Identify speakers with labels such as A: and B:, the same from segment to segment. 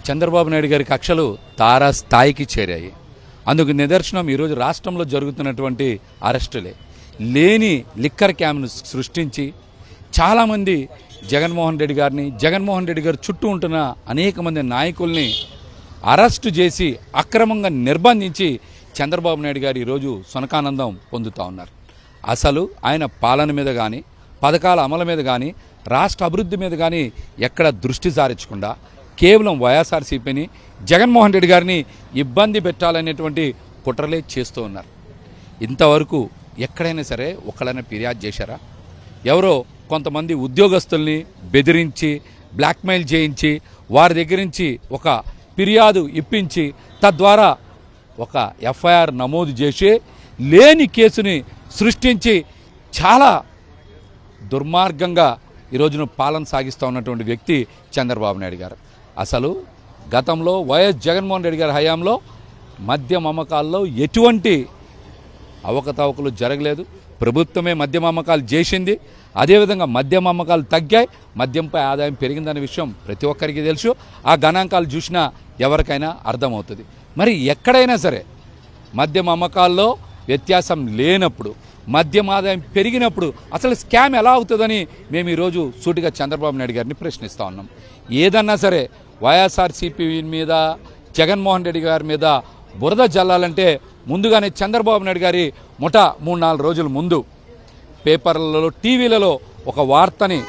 A: చంద్రబాబు నాయుడు గారి కక్షలు తారా స్థాయికి చేరాయి. అందుకు నిదర్శనం ఈరోజు రాష్ట్రంలో జరుగుతున్నటువంటి అరెస్టులే. లేని లిక్కర్ క్యాంప్ను సృష్టించి చాలామంది జగన్మోహన్ రెడ్డి గారు చుట్టూ ఉంటున్న అనేక మంది నాయకుల్ని అరెస్టు చేసి అక్రమంగా నిర్బంధించి చంద్రబాబు నాయుడు గారు ఈరోజు సునకానందం పొందుతూ ఉన్నారు. అసలు ఆయన పాలన మీద కానీ, పథకాల అమలు మీద కానీ, రాష్ట్ర అభివృద్ధి మీద కానీ ఎక్కడ దృష్టి సారించకుండా కేవలం వైఎస్ఆర్సీపీని, జగన్మోహన్ రెడ్డి గారిని ఇబ్బంది పెట్టాలనేటువంటి కుట్రలే చేస్తూ ఉన్నారు. ఇంతవరకు ఎక్కడైనా సరే ఒక్కడైనా ఫిర్యాదు చేశారా? ఎవరో కొంతమంది ఉద్యోగస్తుల్ని బెదిరించి బ్లాక్మెయిల్ చేయించి వారి దగ్గర నుంచి ఒక ఫిర్యాదు ఇప్పించి తద్వారా ఒక ఎఫ్ఐఆర్ నమోదు చేసి లేని కేసుని సృష్టించి చాలా దుర్మార్గంగా ఈరోజున పాలన సాగిస్తూ ఉన్నటువంటి వ్యక్తి చంద్రబాబు నాయుడు గారు. అసలు గతంలో వైఎస్ జగన్మోహన్ రెడ్డి గారి హయాంలో మద్యం అమ్మకాల్లో ఎటువంటి అవకతవకలు జరగలేదు. ప్రభుత్వమే మద్యం అమ్మకాలు చేసింది. అదేవిధంగా మద్యం అమ్మకాలు తగ్గాయి, మద్యంపై ఆదాయం పెరిగిందనే విషయం ప్రతి ఒక్కరికి తెలుసు. ఆ గణాంకాలు చూసినా ఎవరికైనా అర్థమవుతుంది. మరి ఎక్కడైనా సరే మద్యం అమ్మకాల్లో వ్యత్యాసం లేనప్పుడు, మద్యం ఆదాయం పెరిగినప్పుడు అసలు స్కామ్ ఎలా అవుతుందని మేము ఈరోజు సూటిగా చంద్రబాబు నాయుడు గారిని ప్రశ్నిస్తూ ఉన్నాం. ఏదన్నా సరే వైఎస్ఆర్సీపీ మీద, జగన్మోహన్ రెడ్డి గారి మీద బురద జల్లాలంటే ముందుగానే చంద్రబాబు నాయుడు గారి 3-4 రోజుల ముందు పేపర్లలో, టీవీలలో ఒక వార్తని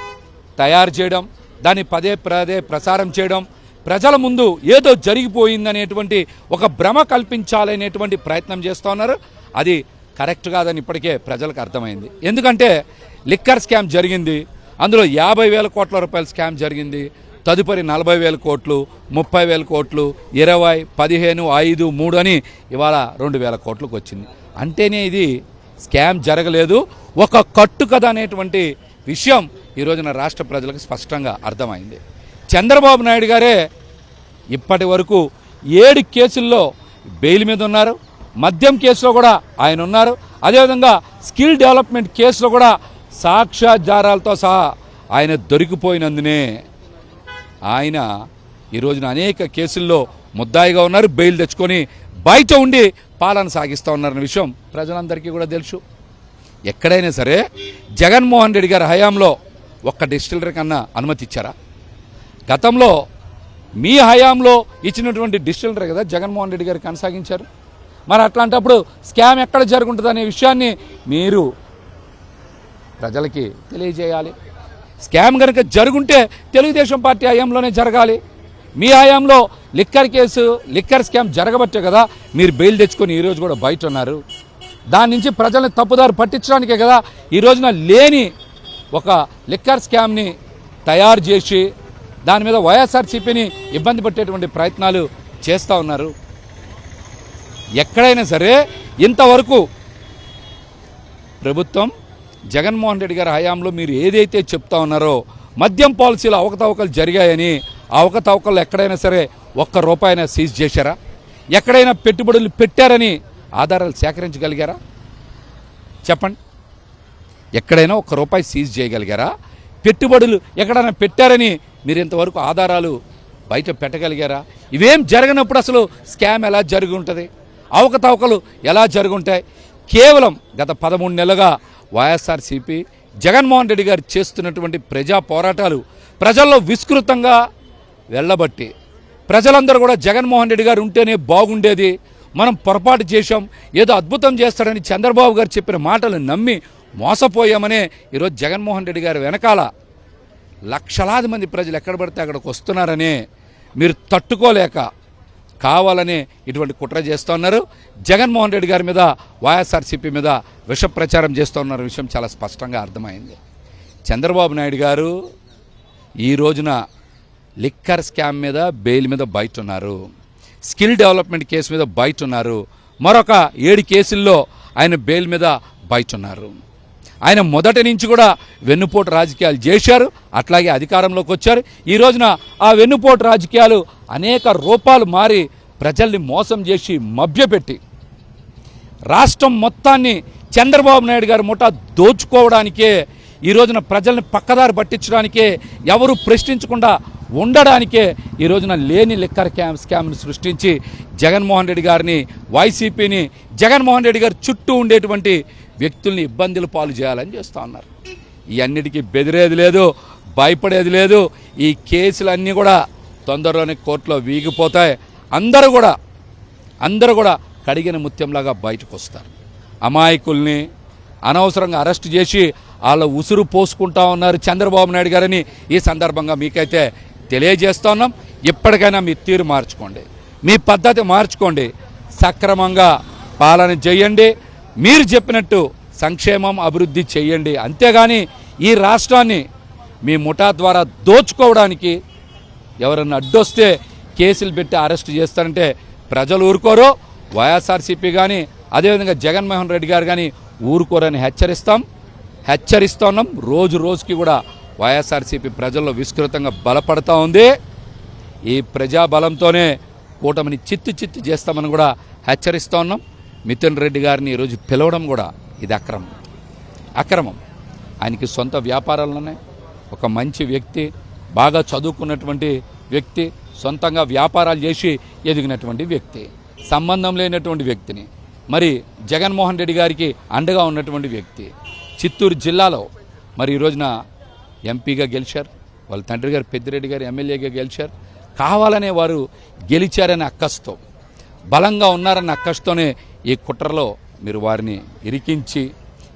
A: తయారు చేయడం, దాన్ని పదే ప్రసారం చేయడం, ప్రజల ముందు ఏదో జరిగిపోయిందనేటువంటి ఒక భ్రమ కల్పించాలనేటువంటి ప్రయత్నం చేస్తూ ఉన్నారు. అది కరెక్ట్ కాదని ఇప్పటికే ప్రజలకు అర్థమైంది. ఎందుకంటే లిక్కర్ స్కామ్ జరిగింది, అందులో 50,000 కోట్ల రూపాయల స్కామ్ జరిగింది. తదుపరి 40,000 కోట్లు, 30,000 కోట్లు, 20, 15, 5, 3 అని ఇవాళ 2,000 కోట్లకు వచ్చింది. అంటేనే ఇది స్కామ్ జరగలేదు, ఒక కట్టు కథ అనేటువంటి విషయం ఈరోజున రాష్ట్ర ప్రజలకు స్పష్టంగా అర్థమైంది. చంద్రబాబు నాయుడు గారే ఇప్పటి వరకు 7 కేసుల్లో బెయిల్ మీద ఉన్నారు. మద్యం కేసులో కూడా ఆయన ఉన్నారు. అదేవిధంగా స్కిల్ డెవలప్మెంట్ కేసులో కూడా సాక్ష్యాధారాలతో సహా ఆయన దొరికిపోయినందునే ఆయన ఈరోజున అనేక కేసుల్లో ముద్దాయిగా ఉన్నారు. బెయిల్ తెచ్చుకొని బయట ఉండి పాలన సాగిస్తూ ఉన్నారన్న విషయం ప్రజలందరికీ కూడా తెలుసు. ఎక్కడైనా సరే జగన్మోహన్ రెడ్డి గారి హయాంలో ఒక్క డిస్టిలరీ కన్నా అనుమతి ఇచ్చారా? గతంలో మీ హయాంలో ఇచ్చినటువంటి డిస్టిలరీ కదా జగన్మోహన్ రెడ్డి గారు కొనసాగించారు. మరి అట్లాంటప్పుడు స్కామ్ ఎక్కడ జరుగుతుందనే విషయాన్ని మీరు ప్రజలకి తెలియజేయాలి. స్కామ్ కనుక జరుగుంటే తెలుగుదేశం పార్టీ హయాంలోనే జరగాలి. మీ హయాంలో లిక్కర్ స్కామ్ జరగబట్టే కదా మీరు బెయిల్ తెచ్చుకొని ఈరోజు కూడా బయట ఉన్నారు. దాని నుంచి ప్రజల్ని తప్పుదారి పట్టించడానికే కదా ఈ రోజున లేని ఒక లిక్కర్ స్కామ్ని తయారు చేసి దాని మీద వైఎస్ఆర్సీపీని ఇబ్బంది పెట్టేటువంటి ప్రయత్నాలు చేస్తూ ఉన్నారు. ఎక్కడైనా సరే ఇంతవరకు ప్రభుత్వం జగన్మోహన్ రెడ్డి గారి హయాంలో మీరు ఏదైతే చెప్తా ఉన్నారో మద్యం పాలసీలో అవకతవకలు జరిగాయని, ఆ అవకతవకలు ఎక్కడైనా సరే ₹1 సీజ్ చేశారా? ఎక్కడైనా పెట్టుబడులు పెట్టారని ఆధారాలు సేకరించగలిగారా? చెప్పండి. ఎక్కడైనా ₹1 సీజ్ చేయగలిగారా? పెట్టుబడులు ఎక్కడైనా పెట్టారని మీరు ఇంతవరకు ఆధారాలు బయట పెట్టగలిగారా? ఇవేం జరగనప్పుడు అసలు స్కామ్ ఎలా జరిగి ఉంటుంది? అవకతవకలు ఎలా జరుగుంటాయి? కేవలం గత 13 నెలలుగా వైఎస్ఆర్సీపీ, జగన్మోహన్ రెడ్డి గారు చేస్తున్నటువంటి ప్రజా పోరాటాలు ప్రజల్లో విస్తృతంగా వెళ్ళబట్టి ప్రజలందరూ కూడా జగన్మోహన్ రెడ్డి గారు ఉంటేనే బాగుండేది, మనం పొరపాటు చేశాం, ఏదో అద్భుతం చేస్తాడని చంద్రబాబు గారు చెప్పిన మాటలు నమ్మి మోసపోయామనే ఈరోజు జగన్మోహన్ రెడ్డి గారి వెనకాల లక్షలాది మంది ప్రజలు ఎక్కడ పడితే అక్కడికి వస్తున్నారనే మీరు తట్టుకోలేక కావాలనే ఇటువంటి కుట్ర చేస్తూ ఉన్నారు. జగన్మోహన్ రెడ్డి గారి మీద, వైఎస్ఆర్సీపీ మీద విష ప్రచారం చేస్తూ ఉన్న విషయం చాలా స్పష్టంగా అర్థమైంది. చంద్రబాబు నాయుడు గారు ఈ రోజున లిక్కర్ స్కామ్ మీద బెయిల్ మీద బయట ఉన్నారు. స్కిల్ డెవలప్మెంట్ కేసు మీద బయట ఉన్నారు. మరొక 7 కేసుల్లో ఆయన బెయిల్ మీద బయట ఉన్నారు. ఆయన మొదటి నుంచి కూడా వెన్నుపోటు రాజకీయాలు చేశారు, అట్లాగే అధికారంలోకి వచ్చారు. ఈ రోజున ఆ వెన్నుపోటు రాజకీయాలు అనేక రూపాలు మారి ప్రజల్ని మోసం చేసి మభ్యపెట్టి రాష్ట్రం మొత్తాన్ని చంద్రబాబు నాయుడు గారి ముఠా దోచుకోవడానికే, ఈ రోజున ప్రజల్ని పక్కదారి పట్టించడానికే, ఎవరు ప్రశ్నించకుండా ఉండడానికే ఈ రోజున లేని లిక్కర్ స్కామ్ను సృష్టించి జగన్మోహన్ రెడ్డి గారిని, వైసీపీని, జగన్మోహన్ రెడ్డి గారి చుట్టూ ఉండేటువంటి వ్యక్తుల్ని ఇబ్బందులు పాలు చేయాలని చేస్తూ ఉన్నారు. ఈ అన్నిటికీ బెదిరేది లేదు, భయపడేది లేదు. ఈ కేసులన్నీ కూడా తొందరలోనే కోర్టులో వీగిపోతాయి. అందరూ కూడా కడిగిన ముత్యంలాగా బయటకు వస్తారు. అమాయకుల్ని అనవసరంగా అరెస్ట్ చేసి వాళ్ళ ఉసురు పోసుకుంటా ఉన్నారు చంద్రబాబు నాయుడు గారని ఈ సందర్భంగా మీకైతే తెలియజేస్తూ ఉన్నాం. ఇప్పటికైనా మీ తీరు మార్చుకోండి, మీ పద్ధతి మార్చుకోండి, సక్రమంగా పాలన చేయండి, మీరు చెప్పినట్టు సంక్షేమం అభివృద్ధి చేయండి. అంతేగాని ఈ రాష్ట్రాన్ని మీ ముఠా ద్వారా దోచుకోవడానికి ఎవరన్నా అడ్డొస్తే కేసులు పెట్టి అరెస్ట్ చేస్తారంటే ప్రజలు ఊరుకోరు. వైఎస్ఆర్సీపీ కానీ అదేవిధంగా జగన్మోహన్ రెడ్డి గారు కానీ ఊరుకోరని హెచ్చరిస్తున్నాం. రోజు రోజుకి కూడా వైఎస్ఆర్సీపీ ప్రజల్లో విస్తృతంగా బలపడతా ఉంది. ఈ ప్రజాబలంతోనే కూటమిని చిత్తు చేస్తామని కూడా హెచ్చరిస్తూ ఉన్నాం. మిథున్ రెడ్డి గారిని ఈరోజు పిలవడం కూడా ఇది అక్రమం. ఆయనకి సొంత వ్యాపారాలున్నాయి. ఒక మంచి వ్యక్తి, బాగా చదువుకున్నటువంటి వ్యక్తి, సొంతంగా వ్యాపారాలు చేసి ఎదిగినటువంటి వ్యక్తి, సంబంధం లేనటువంటి వ్యక్తిని మరి జగన్మోహన్ రెడ్డి గారికి అండగా ఉన్నటువంటి వ్యక్తి, చిత్తూరు జిల్లాలో మరి ఈ రోజున ఎంపీగా గెలిచారు. వాళ్ళ తండ్రి గారు పెద్దిరెడ్డి గారు ఎమ్మెల్యేగా గెలిచారు. కావాలనే వారు గెలిచారనే అక్కస్తో, బలంగా ఉన్నారన్న అక్కస్తోనే ఈ కుట్రలో మీరు వారిని ఇరికించి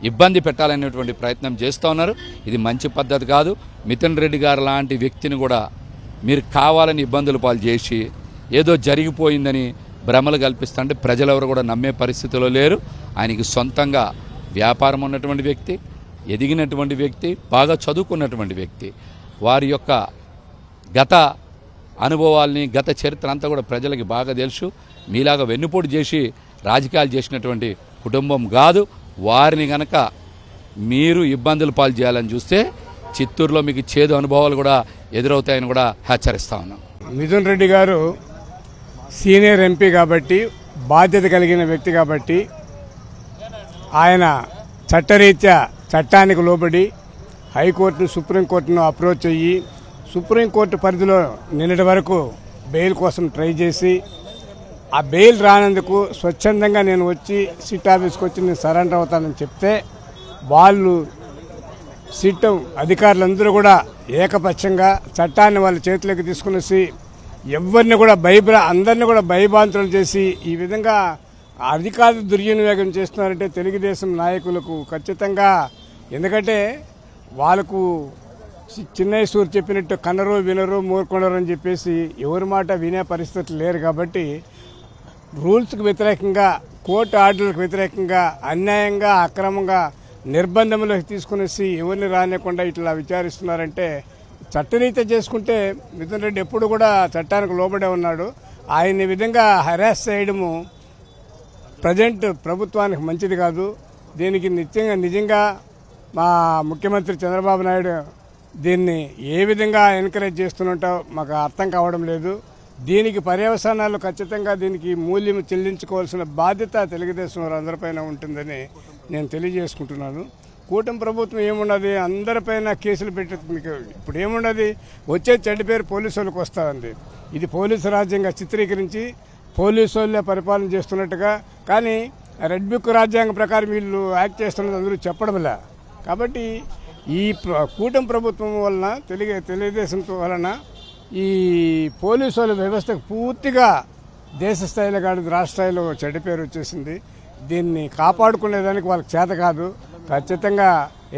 A: ఇబ్బంది పెట్టాలనేటువంటి ప్రయత్నం చేస్తూ ఉన్నారు. ఇది మంచి పద్ధతి కాదు. మిథున్ రెడ్డి గారు లాంటి వ్యక్తిని కూడా మీరు కావాలని ఇబ్బందులు పాలు చేసి ఏదో జరిగిపోయిందని భ్రమలు కల్పిస్తుంటే ప్రజలెవరు కూడా నమ్మే పరిస్థితిలో లేరు. ఆయనకి సొంతంగా వ్యాపారం ఉన్నటువంటి వ్యక్తి, ఎదిగినటువంటి వ్యక్తి, బాగా చదువుకున్నటువంటి వ్యక్తి. వారి యొక్క గత అనుభవాల్ని, గత చరిత్ర అంతా కూడా ప్రజలకి బాగా తెలుసు. మీలాగా వెన్నుపోటు చేసి రాజకీయాలు చేసినటువంటి కుటుంబం కాదు. వారిని గనక మీరు ఇబ్బందులు పాలు చేయాలని చూస్తే చిత్తూరులో మీకు చేదు అనుభవాలు కూడా ఎదురవుతాయని కూడా హెచ్చరిస్తా ఉన్నాం.
B: మిథున్ రెడ్డి గారు సీనియర్ ఎంపీ కాబట్టి, బాధ్యత కలిగిన వ్యక్తి కాబట్టి ఆయన చట్టరీత్యా చట్టానికి లోబడి హైకోర్టును, సుప్రీంకోర్టును అప్రోచ్ అయ్యి సుప్రీంకోర్టు పరిధిలో నిన్నటి వరకు బెయిల్ కోసం ట్రై చేసి ఆ బెయిల్ రానందుకు స్వచ్ఛందంగా నేను వచ్చి సిట్ ఆఫీస్కి వచ్చి నేను సరెండర్ అవుతానని చెప్తే వాళ్ళు సిట్ అధికారులందరూ కూడా ఏకపక్షంగా చట్టాన్ని వాళ్ళ చేతిలోకి తీసుకునేసి ఎవరిని కూడా అందరినీ కూడా భయభ్రాంతులు చేసి ఈ విధంగా అధికార దుర్వినియోగం చేస్తున్నారంటే తెలుగుదేశం నాయకులకు ఖచ్చితంగా, ఎందుకంటే వాళ్ళకు చిన్నయ్యసూరు చెప్పినట్టు కనరు వినరు మూర్కొనరు అని చెప్పేసి ఎవరి మాట వినే పరిస్థితి లేరు. కాబట్టి రూల్స్కి వ్యతిరేకంగా, కోర్టు ఆర్డర్లకు వ్యతిరేకంగా, అన్యాయంగా, అక్రమంగా నిర్బంధంలోకి తీసుకునేసి ఎవరిని రానియకుండా ఇట్లా విచారిస్తున్నారంటే చట్టరీత్యా చేసుకుంటే మిథున్ రెడ్డి ఎప్పుడు కూడా చట్టానికి లోబడే ఉన్నాడు. ఆయన విధంగా హెరాస్ చేయడము ప్రజెంట్ ప్రభుత్వానికి మంచిది కాదు. దీనికి నిజంగా మా ముఖ్యమంత్రి చంద్రబాబు నాయుడు దీన్ని ఏ విధంగా ఎంకరేజ్ చేస్తున్నట్టో మాకు అర్థం కావడం లేదు. దీనికి పర్యవసానాలు ఖచ్చితంగా దీనికి మూల్యం చెల్లించుకోవాల్సిన బాధ్యత తెలుగుదేశం వారందరిపైన ఉంటుందని నేను తెలియజేసుకుంటున్నాను. కూటమి ప్రభుత్వం ఏమున్నది, అందరిపైన కేసులు పెట్టి మీకు ఇప్పుడు ఏమున్నది, వచ్చే చెడ్డ పేరు పోలీసు వాళ్ళకి వస్తుంది. ఇది పోలీసు రాజ్యంగా చిత్రీకరించి పోలీసు వాళ్ళే పరిపాలన చేస్తున్నట్టుగా, కానీ రెడ్ బుక్ రాజ్యాంగం ప్రకారం వీళ్ళు యాక్ట్ చేస్తున్నది అందరూ చెప్పడంలే. కాబట్టి ఈ కూటమి ప్రభుత్వం వలన తెలుగుదేశం వలన ఈ పోలీసు వాళ్ళ వ్యవస్థకు పూర్తిగా దేశ స్థాయిలో కాదు రాష్ట్ర స్థాయిలో చెడ్డ పేరు వచ్చేసింది. దీన్ని కాపాడుకునేదానికి వాళ్ళకి చేత కాదు. ఖచ్చితంగా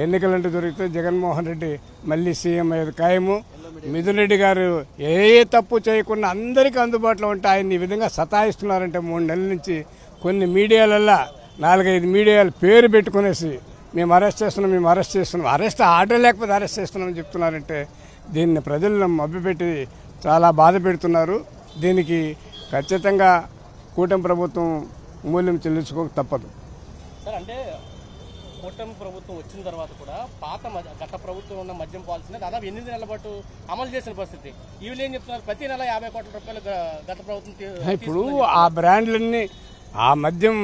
B: ఎన్నికలంటూ దొరికితే జగన్మోహన్ రెడ్డి మళ్ళీ సీఎం అయ్యేది ఖాయము. మిథున్ రెడ్డి గారు ఏ తప్పు చేయకుండా అందరికీ అందుబాటులో ఉంటే ఆయన్ని ఈ విధంగా సతాయిస్తున్నారంటే 3 నెలల నుంచి కొన్ని మీడియాలల్లో 4-5 మీడియాలు పేరు పెట్టుకునేసి మేము అరెస్ట్ చేస్తున్నాం, అరెస్ట్ ఆర్డర్ లేకపోతే అరెస్ట్ చేస్తున్నామని చెప్తున్నారంటే దీన్ని ప్రజలను మభ్యపెట్టి చాలా బాధ పెడుతున్నారు. దీనికి ఖచ్చితంగా కూటమి ప్రభుత్వం మూల్యం చెల్లించుకోక తప్పదు.
C: సార్, అంటే కూటమి ప్రభుత్వం వచ్చిన తర్వాత కూడా గత ప్రభుత్వం ఉన్న మద్యం పాలసీని దాదాపు 8 నెలల పాటు అమలు చేసిన పరిస్థితి. వీళ్ళు ఏం చెప్తున్నారు, ప్రతి నెల 50 కోట్ల రూపాయలు గత ప్రభుత్వం
B: ఇప్పుడు ఆ బ్రాండ్లన్నీ, ఆ మద్యం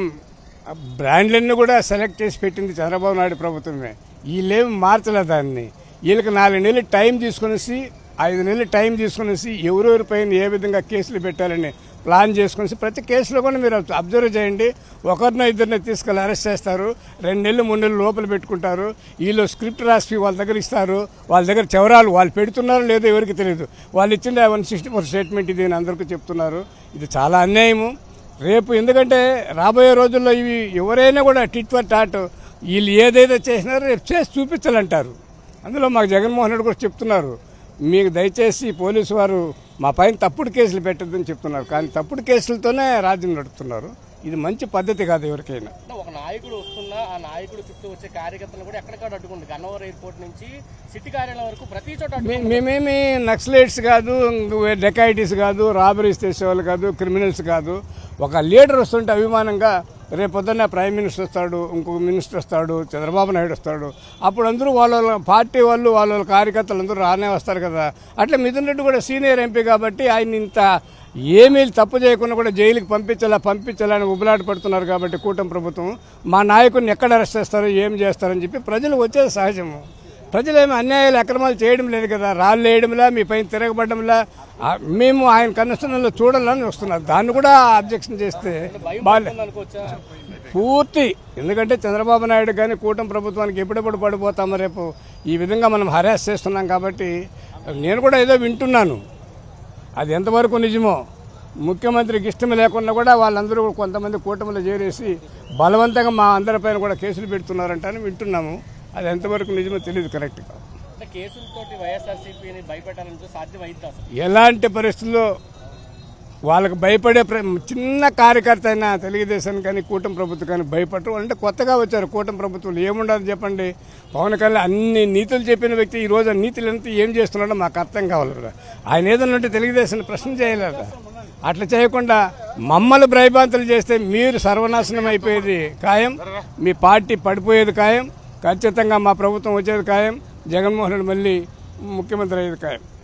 B: బ్రాండ్లన్నీ కూడా సెలెక్ట్ చేసి పెట్టింది చంద్రబాబు నాయుడు ప్రభుత్వమే. వీళ్ళేమి మార్చలేదు దాన్ని. వీళ్ళకి 4 నెలలు టైం తీసుకునేసి 5 నెలలు టైం తీసుకునేసి ఎవరెవరిపైన ఏ విధంగా కేసులు పెట్టాలని ప్లాన్ చేసుకునేసి ప్రతి కేసులో కూడా మీరు అబ్జర్వ్ చేయండి. ఒకరినో ఇద్దరిని తీసుకెళ్ళి అరెస్ట్ చేస్తారు, 2 నెలలు 3 నెలలు లోపల పెట్టుకుంటారు. వీళ్ళు స్క్రిప్ట్ రాసి వాళ్ళ దగ్గర ఇస్తారు, వాళ్ళ దగ్గర చెవరాలు వాళ్ళు పెడుతున్నారో లేదో ఎవరికి తెలియదు. వాళ్ళు ఇచ్చిన 164 స్టేట్మెంట్ ఇది అని అందరికీ చెప్తున్నారు. ఇది చాలా అన్యాయము. రేపు ఎందుకంటే రాబోయే రోజుల్లో ఇవి ఎవరైనా కూడా టిట్ ఫర్ టాట్ వీళ్ళు ఏదైతే చేసినారో రేపు చేసి చూపించాలంటారు. అందులో మాకు జగన్మోహన్ రెడ్డి కూడా చెప్తున్నారు, మీకు దయచేసి పోలీసు వారు మా పైన తప్పుడు కేసులు పెట్టద్దని చెప్తున్నారు. కానీ తప్పుడు కేసులతోనే రాజ్యం నడుపుతున్నారు. ఇది మంచి పద్ధతి కాదు ఎవరికైనా.
C: ఒక నాయకుడు వస్తున్నా ఆ నాయకుడు చుట్టూ వచ్చే కార్యకర్తలు కూడా ఎక్కడికక్కడ అడ్డుకుంది. గన్నవరం ఎయిర్పోర్ట్ నుంచి సిటీ కార్యాలయం వరకు ప్రతి చోట
B: మేమేమి నక్సలైట్స్ కాదు, డెకాయిటీస్ కాదు, రాబరీస్ చేసేవాళ్ళు కాదు, క్రిమినల్స్ కాదు. ఒక లీడర్ వస్తుంటే అభిమానంగా రేపొద్దున్న ప్రైమ్ మినిస్టర్ వస్తాడు, ఇంకొక మినిస్టర్ వస్తాడు, చంద్రబాబు నాయుడు వస్తాడు. అప్పుడు అందరూ వాళ్ళ పార్టీ వాళ్ళు వాళ్ళ కార్యకర్తలు అందరూ రానే వస్తారు కదా. అట్లా మిథున్ రెడ్డి కూడా సీనియర్ ఎంపీ కాబట్టి ఆయన ఇంత ఏమీ తప్పు చేయకుండా కూడా జైలుకి పంపించాలని ఉబలాట పడుతున్నారు కాబట్టి కూటమి ప్రభుత్వం మా నాయకుడిని ఎక్కడ అరెస్ట్ చేస్తారో ఏం చేస్తారని చెప్పి ప్రజలు వచ్చేది సహజము. ప్రజలు ఏమి అన్యాయాలు అక్రమాలు చేయడం లేదు కదా, రాళ్ళు వేయడంలా మీ పైన తిరగబడడంలా మేము ఆయన కన్నుస్థానంలో చూడాలని వస్తున్నారు. దాన్ని కూడా అబ్జెక్షన్ చేస్తే పూర్తి, ఎందుకంటే చంద్రబాబు నాయుడు కానీ కూటమి ప్రభుత్వానికి ఎప్పుడెప్పుడు పడిపోతామో రేపు ఈ విధంగా మనం హరాస్ చేస్తున్నాం కాబట్టి నేను కూడా ఏదో వింటున్నాను. అది ఎంతవరకు నిజమో ముఖ్యమంత్రికి ఇష్టం లేకుండా కూడా వాళ్ళందరూ కొంతమంది కూటమిలో చేరేసి బలవంతంగా మా అందరిపైన కూడా కేసులు పెడుతున్నారంటని వింటున్నాము. అది ఎంతవరకు నిజమో తెలియదు కరెక్ట్గా.
C: కేసులతోటి వైఎస్ఆర్సీపీని భయపెట్టాలంటే సాధ్యమైందా?
B: ఎలాంటి పరిస్థితుల్లో వాళ్ళకు భయపడే చిన్న కార్యకర్త అయినా తెలుగుదేశం కానీ కూటమి ప్రభుత్వం కానీ భయపడరు. అంటే కొత్తగా వచ్చారు కూటమి ప్రభుత్వంలో ఏముండదు చెప్పండి. పవన్ కళ్యాణ్ అన్ని నీతులు చెప్పిన వ్యక్తి ఈరోజు ఆ నీతులు ఎంత ఏం చేస్తున్నాడో మాకు అర్థం కావాలి. ఆయన ఏదన్నంటే తెలుగుదేశం ప్రశ్న చేయలేరు. అట్లా చేయకుండా మమ్మల్ని భయభ్రాంతులు చేస్తే మీరు సర్వనాశనం అయిపోయేది ఖాయం, మీ పార్టీ పడిపోయేది ఖాయం, ఖచ్చితంగా మా ప్రభుత్వం వచ్చేది ఖాయం, జగన్మోహన్ రెడ్డి మళ్ళీ ముఖ్యమంత్రి అయ్యేది ఖాయం.